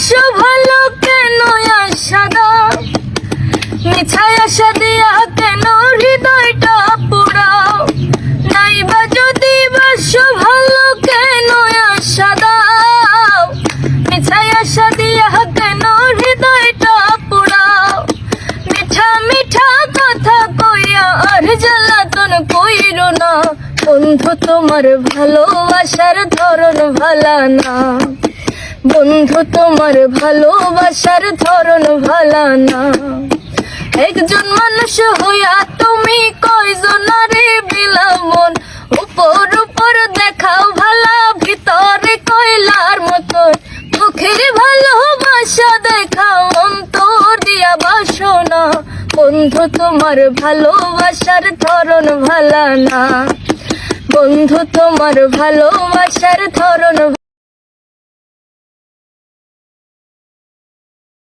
বাসো ভালো কেন আশা দাও, মিছায় আশা দিয়া কেন হৃদয়টা পুরাও। নাইবা যদি বাসো ভালো কেন আশা দাও, মিছায় আশা দিয়া কেন হৃদয়টা পুরাও। মিঠা মিঠা কথা কইয়া আর জ্বালাতন কইরো না, বন্ধু তোমার ভালোবাসার ধরন ভালা না। বন্ধু তোমার ভালোবাসার ধরন ভালা না। একজন মানুষ হইয়া তুমি কয়জনারে বিলামন, উপর উপর দেখাও ভালা ভিতরে কয়লার মতন। মুখের ভালোবাসা দেখাও অন্তর দিয়া বাসো না, বন্ধু তোমার ভালোবাসার ধরন ভালা না। বন্ধু তোমার ভালোবাসার ধরন